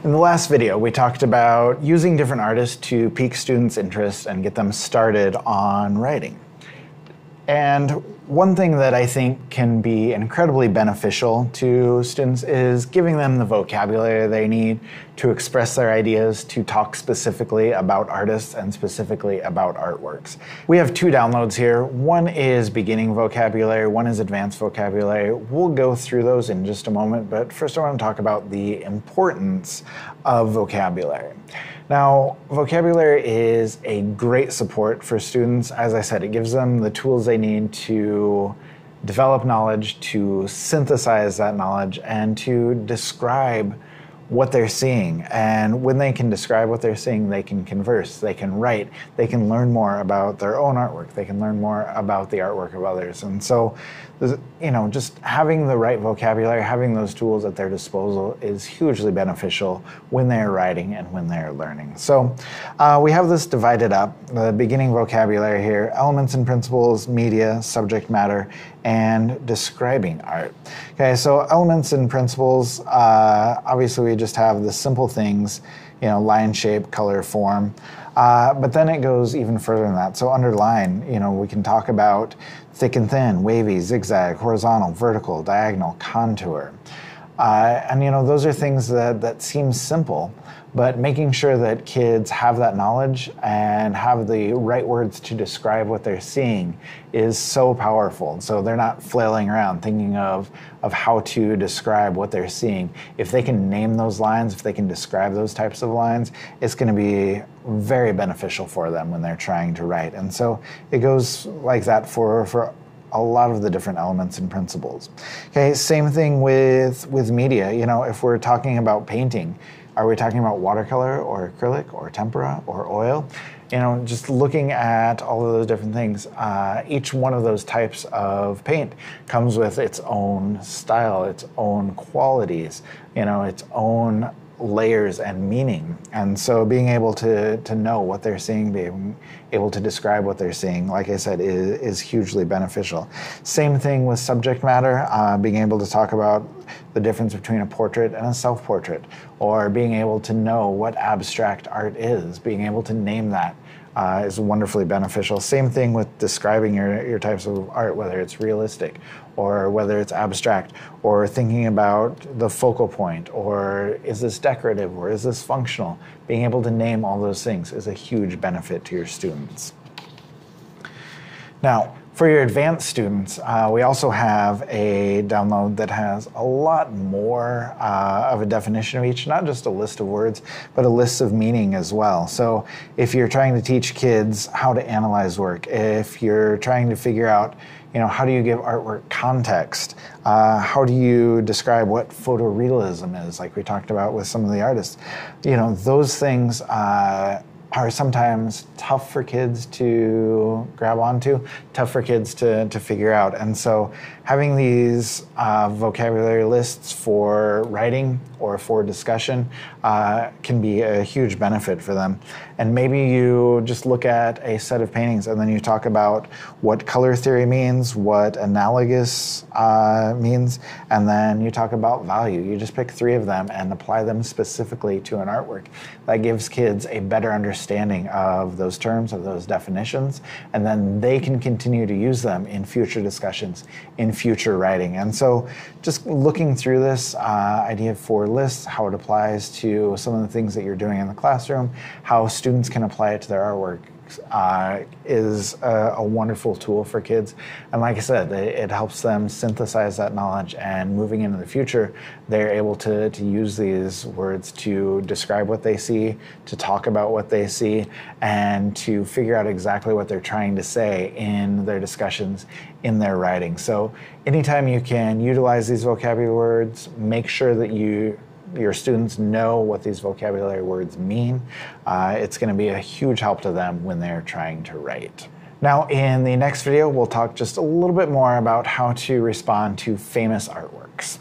In the last video, we talked about using different artists to pique students' interest and get them started on writing. And one thing that I think can be incredibly beneficial to students is giving them the vocabulary they need to express their ideas, to talk specifically about artists and specifically about artworks. We have two downloads here. One is beginning vocabulary, one is advanced vocabulary. We'll go through those in just a moment, but first I want to talk about the importance of vocabulary. Now, vocabulary is a great support for students. As I said, it gives them the tools they need to develop knowledge, to synthesize that knowledge, and to describe what they're seeing. And when they can describe what they're seeing, they can converse, they can write, they can learn more about their own artwork, they can learn more about the artwork of others. And so, just having the right vocabulary, having those tools at their disposal is hugely beneficial when they're writing and when they're learning. So we have this divided up, the beginning vocabulary here, elements and principles, media, subject matter, and describing art. Okay, so elements and principles, obviously we just have the simple things, line, shape, color, form. But then it goes even further than that. So under line, we can talk about thick and thin, wavy, zigzag, horizontal, vertical, diagonal, contour. And those are things that seem simple, but making sure that kids have that knowledge and have the right words to describe what they're seeing is so powerful. So they're not flailing around thinking of how to describe what they're seeing. If they can name those lines, if they can describe those types of lines, it's going to be very beneficial for them when they're trying to write. And so it goes like that for a lot of the different elements and principles. Okay, same thing with media. If we're talking about painting, are we talking about watercolor or acrylic or tempera or oil? Just looking at all of those different things, each one of those types of paint comes with its own style, its own qualities, its own layers and meaning. And so being able to know what they're seeing, being able to describe what they're seeing, like I said, is hugely beneficial. Same thing with subject matter, being able to talk about the difference between a portrait and a self-portrait, or being able to know what abstract art is, being able to name that is wonderfully beneficial. Same thing with describing your types of art, whether it's realistic or whether it's abstract, or thinking about the focal point, or is this decorative or is this functional? Being able to name all those things is a huge benefit to your students. Now, for your advanced students, we also have a download that has a lot more of a definition of each, not just a list of words, but a list of meaning as well. So if you're trying to teach kids how to analyze work, if you're trying to figure out, how do you give artwork context? How do you describe what photorealism is, like we talked about with some of the artists? Those things are sometimes tough for kids to grab onto, tough for kids to figure out. And so having these vocabulary lists for writing or for discussion can be a huge benefit for them. And maybe you just look at a set of paintings and then you talk about what color theory means, what analogous means, and then you talk about value. You just pick 3 of them and apply them specifically to an artwork. That gives kids a better understanding of those terms, of those definitions, and then they can continue to use them in future discussions, in future writing. And so just looking through this idea for lists, how it applies to some of the things that you're doing in the classroom, how students can apply it to their artwork, is a wonderful tool for kids. And like I said, it helps them synthesize that knowledge, and moving into the future, they're able to use these words to describe what they see, to talk about what they see, and to figure out exactly what they're trying to say in their discussions, in their writing. So anytime you can utilize these vocabulary words, make sure that your students know what these vocabulary words mean. It's going to be a huge help to them when they're trying to write. Now, in the next video, we'll talk just a little bit more about how to respond to famous artworks.